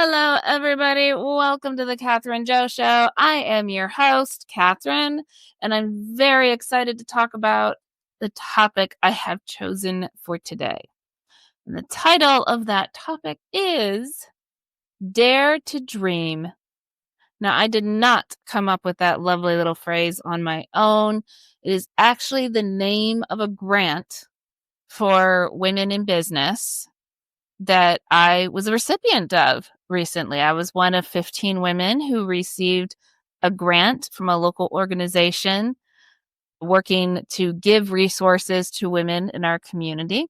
Hello, everybody. Welcome to the Catherine Joe Show. I am your host, Catherine, and I'm very excited to talk about the topic I have chosen for today. And the title of that topic is Dare to Dream. Now, I did not come up with that lovely little phrase on my own. It is actually the name of a grant for women in business that I was a recipient of recently. I was one of 15 women who received a grant from a local organization working to give resources to women in our community.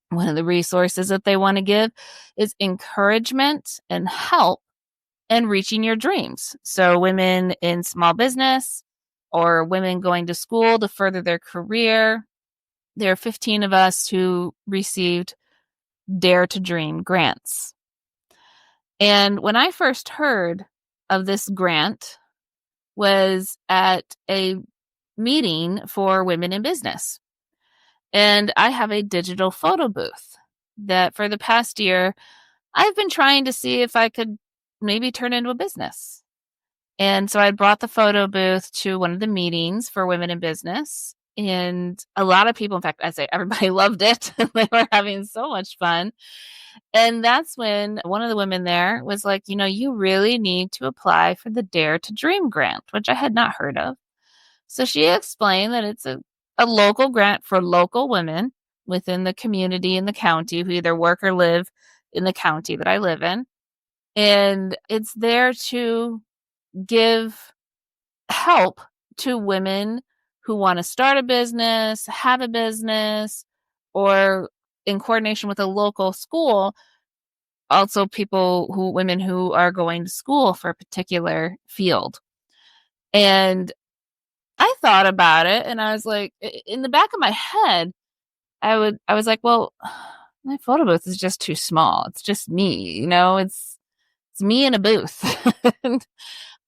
One of the resources that they want to give is encouragement and help in reaching your dreams. So women in small business or women going to school to further their career. There are 15 of us who received Dare to Dream grants. And when I first heard of this grant was at a meeting for women in business. And I have a digital photo booth that for the past year, I've been trying to see if I could maybe turn into a business. And so I brought the photo booth to one of the meetings for women in business. And a lot of people, in fact, I'd say everybody loved it. They were having so much fun. And that's when one of the women there was like, you really need to apply for the Dare to Dream grant, which I had not heard of. So she explained that it's a local grant for local women within the community in the county who either work or live in the county that I live in. And it's there to give help to women who want to start a business, have a business, or in coordination with a local school, also women who are going to school for a particular field. And I thought about it and I was like, in the back of my head, I was like, well, my photo booth is just too small. It's just me, it's me in a booth. And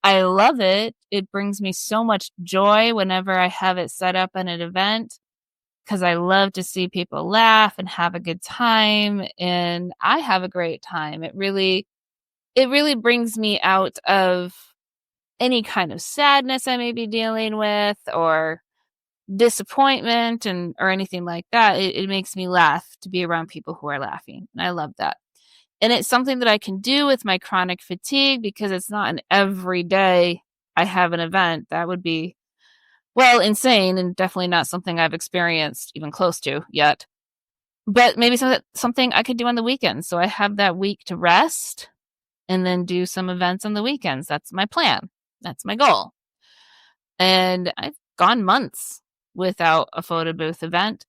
I love it. It brings me so much joy whenever I have it set up in an event because I love to see people laugh and have a good time. And I have a great time. It really brings me out of any kind of sadness I may be dealing with or disappointment or anything like that. It makes me laugh to be around people who are laughing. And I love that. And it's something that I can do with my chronic fatigue because it's not an every day I have an event. That would be, well, insane and definitely not something I've experienced even close to yet. But maybe something I could do on the weekends. So I have that week to rest and then do some events on the weekends. That's my plan. That's my goal. And I've gone months without a photo booth event.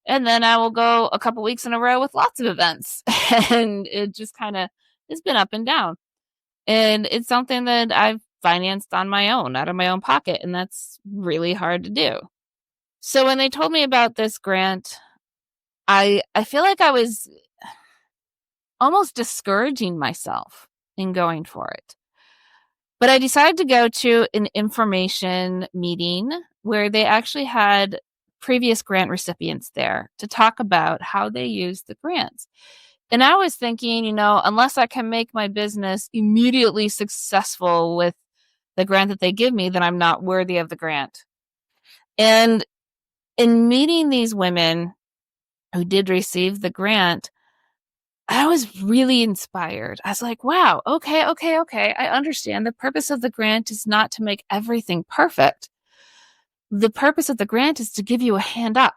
And then I will go a couple weeks in a row with lots of events. And it just kind of has been up and down. And it's something that I've financed on my own, out of my own pocket. And that's really hard to do. So when they told me about this grant, I feel like I was almost discouraging myself in going for it. But I decided to go to an information meeting where they actually had previous grant recipients there to talk about how they use the grants. And I was thinking, unless I can make my business immediately successful with the grant that they give me, then I'm not worthy of the grant. And in meeting these women who did receive the grant, I was really inspired. I was like, wow, okay. I understand. The purpose of the grant is not to make everything perfect. The purpose of the grant is to give you a hand up,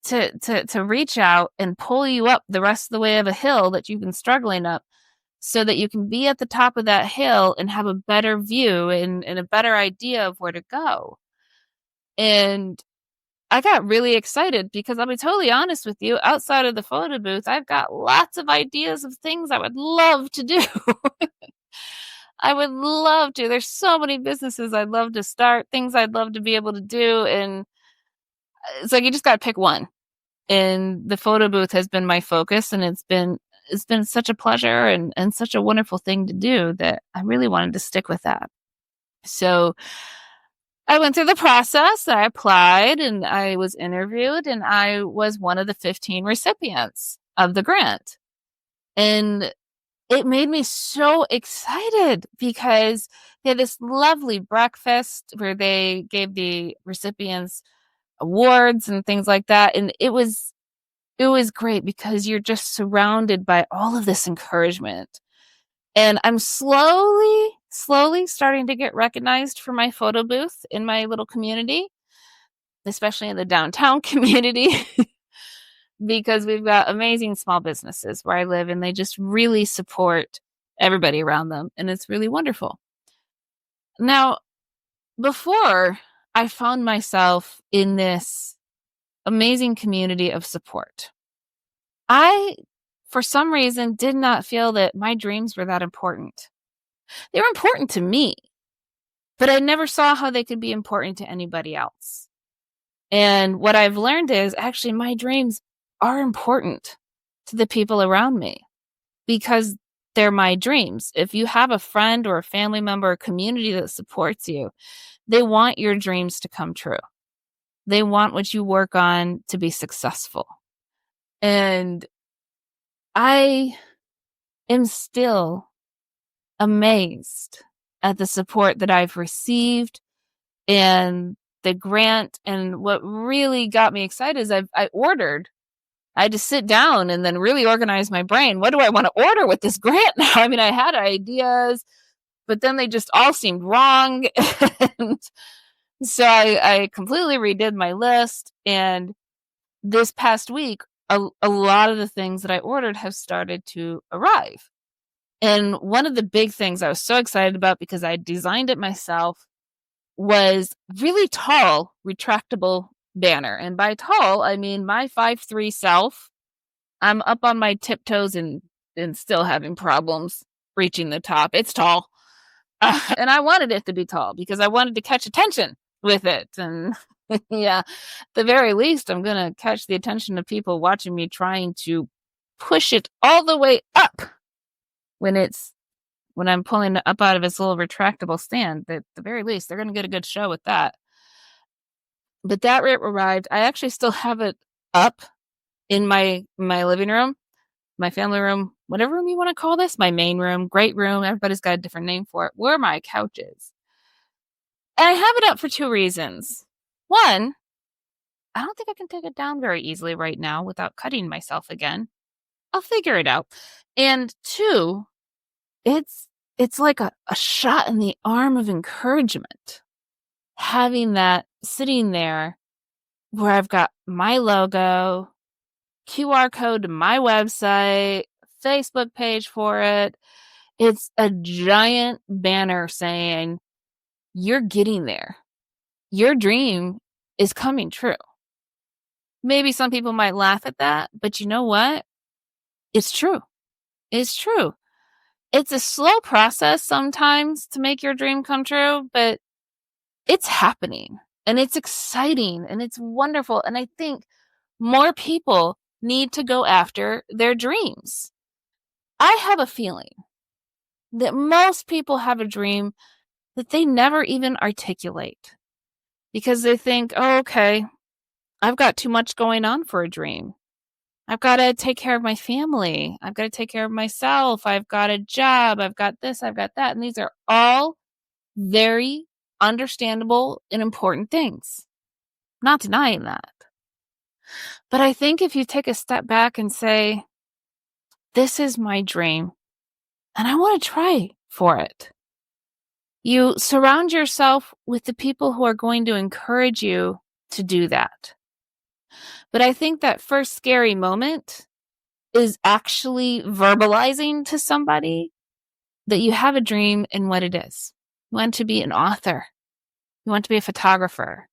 to reach out and pull you up the rest of the way of a hill that you've been struggling up so that you can be at the top of that hill and have a better view and a better idea of where to go. And I got really excited because I'll be totally honest with you, outside of the photo booth, I've got lots of ideas of things I would love to do. I would love to. There's so many businesses I'd love to start, things I'd love to be able to do. And it's like, you just got to pick one. And the photo booth has been my focus. And it's been such a pleasure and such a wonderful thing to do that I really wanted to stick with that. So I went through the process. I applied and I was interviewed and I was one of the 15 recipients of the grant. And it made me so excited because they had this lovely breakfast where they gave the recipients awards and things like that. And it was great because you're just surrounded by all of this encouragement. And I'm slowly starting to get recognized for my photo booth in my little community, especially in the downtown community, because we've got amazing small businesses where I live and they just really support everybody around them. And it's really wonderful. Now, before I found myself in this amazing community of support, I, for some reason, did not feel that my dreams were that important. They were important to me, but I never saw how they could be important to anybody else. And what I've learned is actually my dreams are important to the people around me because they're my dreams. If you have a friend or a family member or community that supports you, they want your dreams to come true. They want what you work on to be successful. And I am still amazed at the support that I've received and the grant. And what really got me excited is I had to sit down and then really organize my brain. What do I want to order with this grant now? I mean, I had ideas, but then they just all seemed wrong. And so I completely redid my list. And this past week, a lot of the things that I ordered have started to arrive. And one of the big things I was so excited about because I designed it myself was really tall, retractable banner. And by tall, I mean my 5'3" self. I'm up on my tiptoes and still having problems reaching the top. It's tall. And I wanted it to be tall because I wanted to catch attention with it. And yeah, at the very least, I'm going to catch the attention of people watching me trying to push it all the way up when I'm pulling it up out of its little retractable stand. At the very least, they're going to get a good show with that. But that arrived. I actually still have it up in my living room, my family room, whatever room you want to call this, my main room, great room. Everybody's got a different name for it, where my couch is. And I have it up for two reasons. One, I don't think I can take it down very easily right now without cutting myself again. I'll figure it out. And two, it's like a shot in the arm of encouragement. Having that sitting there where I've got my logo, QR code to my website, Facebook page for it. It's a giant banner saying, you're getting there. Your dream is coming true. Maybe some people might laugh at that, but you know what? It's true. It's true. It's a slow process sometimes to make your dream come true, but it's happening and it's exciting and it's wonderful. And I think more people need to go after their dreams. I have a feeling that most people have a dream that they never even articulate because they think, oh, okay, I've got too much going on for a dream. I've got to take care of my family. I've got to take care of myself. I've got a job. I've got this. I've got that. And these are all very understandable and important things. Not denying that. But I think if you take a step back and say, this is my dream and I want to try for it. You surround yourself with the people who are going to encourage you to do that. But I think that first scary moment is actually verbalizing to somebody that you have a dream and what it is. You want to be an author. You want to be a photographer.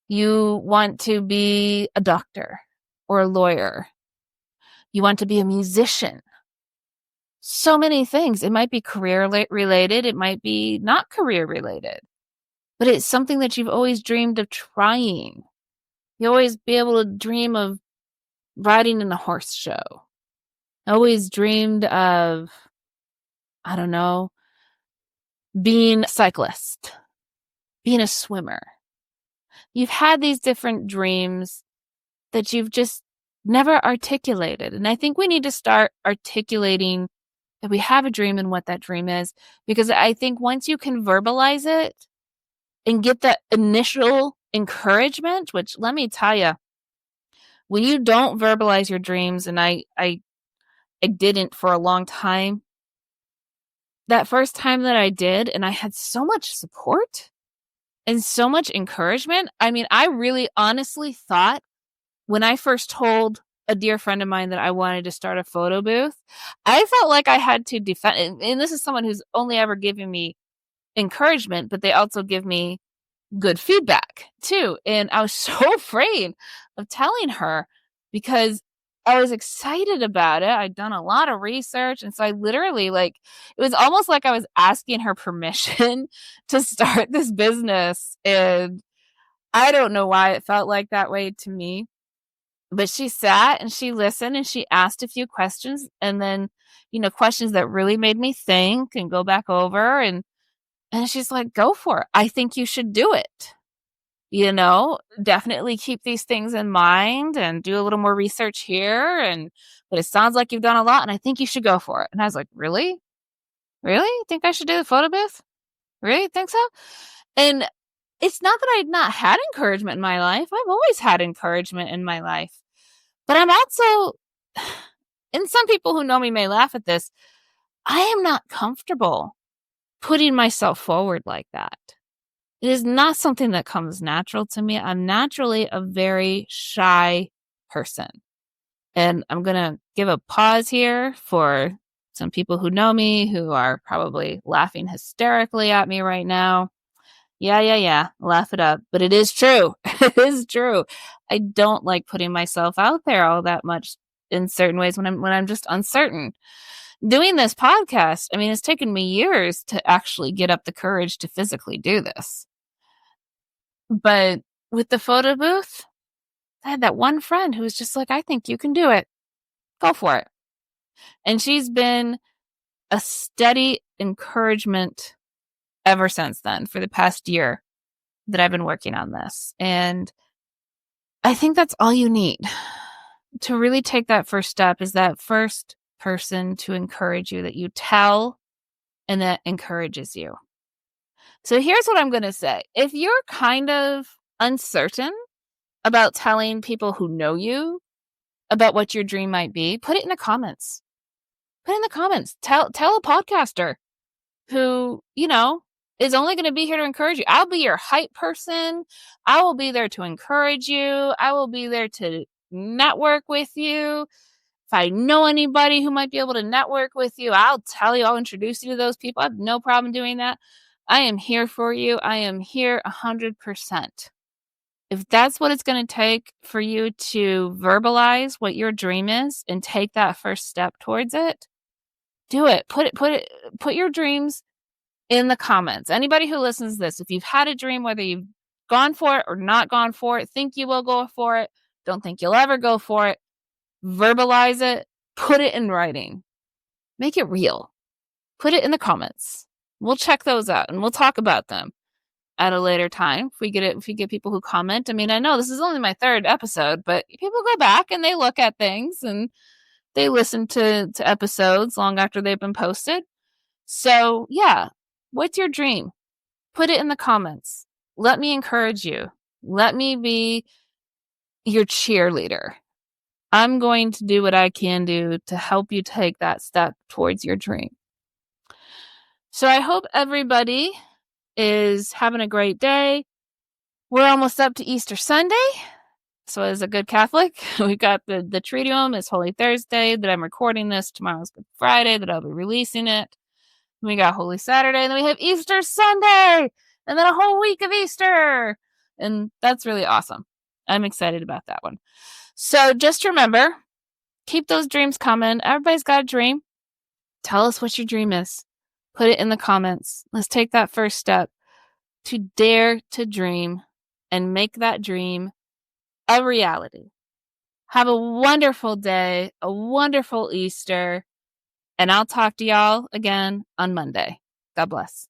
You want to be a doctor or a lawyer. You want to be a musician. So many things. It might be career related. It might be not career related. But it's something that you've always dreamed of trying. You always be able to dream of riding in a horse show. I always dreamed of, I don't know, being a cyclist, being a swimmer. You've had these different dreams that you've just never articulated. And I think we need to start articulating that we have a dream and what that dream is. Because I think once you can verbalize it and get that initial encouragement, which let me tell you, when you don't verbalize your dreams, and I didn't for a long time, that first time that I did, and I had so much support and so much encouragement. I mean, I really honestly thought when I first told a dear friend of mine that I wanted to start a photo booth, I felt like I had to defend, and this is someone who's only ever given me encouragement, but they also give me good feedback too. And I was so afraid of telling her because I was excited about it. I'd done a lot of research. And so I literally, like, it was almost like I was asking her permission to start this business. And I don't know why it felt like that way to me. But she sat and she listened and she asked a few questions, and then, questions that really made me think and go back over. And she's like, go for it. I think you should do it. Definitely keep these things in mind and do a little more research here. But it sounds like you've done a lot and I think you should go for it. And I was like, really? Really? Think I should do the photo booth? Really? Think so? And it's not that I'd not had encouragement in my life. I've always had encouragement in my life. But I'm also, and some people who know me may laugh at this, I am not comfortable putting myself forward like that. It is not something that comes natural to me. I'm naturally a very shy person. And I'm going to give a pause here for some people who know me who are probably laughing hysterically at me right now. Yeah. Laugh it up. But it is true. It is true. I don't like putting myself out there all that much in certain ways when I'm just uncertain. Doing this podcast, I mean, it's taken me years to actually get up the courage to physically do this. But with the photo booth, I had that one friend who was just like, I think you can do it. Go for it. And she's been a steady encouragement ever since then, for the past year that I've been working on this. And I think that's all you need to really take that first step, is that first person to encourage you that you tell and that encourages you. So here's what I'm going to say. If you're kind of uncertain about telling people who know you about what your dream might be, put it in the comments. Put it in the comments. Tell a podcaster who, is only going to be here to encourage you. I'll be your hype person. I will be there to encourage you. I will be there to network with you. If I know anybody who might be able to network with you, I'll tell you, I'll introduce you to those people. I have no problem doing that. I am here for you. I am here 100%. If that's what it's going to take for you to verbalize what your dream is and take that first step towards it, do it. Put your dreams in the comments. Anybody who listens to this, if you've had a dream, whether you've gone for it or not gone for it, think you will go for it, don't think you'll ever go for it, verbalize it, put it in writing, make it real, put it in the comments. We'll check those out and we'll talk about them at a later time. If we get people who comment. I mean, I know this is only my 3rd episode, but people go back and they look at things and they listen to episodes long after they've been posted. So yeah, what's your dream? Put it in the comments. Let me encourage you. Let me be your cheerleader. I'm going to do what I can do to help you take that step towards your dream. So I hope everybody is having a great day. We're almost up to Easter Sunday. So as a good Catholic, we got the Triduum is Holy Thursday that I'm recording this. Tomorrow's Good Friday that I'll be releasing it. We got Holy Saturday, and then we have Easter Sunday, and then a whole week of Easter. And that's really awesome. I'm excited about that one. So just remember, keep those dreams coming. Everybody's got a dream. Tell us what your dream is. Put it in the comments. Let's take that first step to dare to dream and make that dream a reality. Have a wonderful day, a wonderful Easter, and I'll talk to y'all again on Monday. God bless.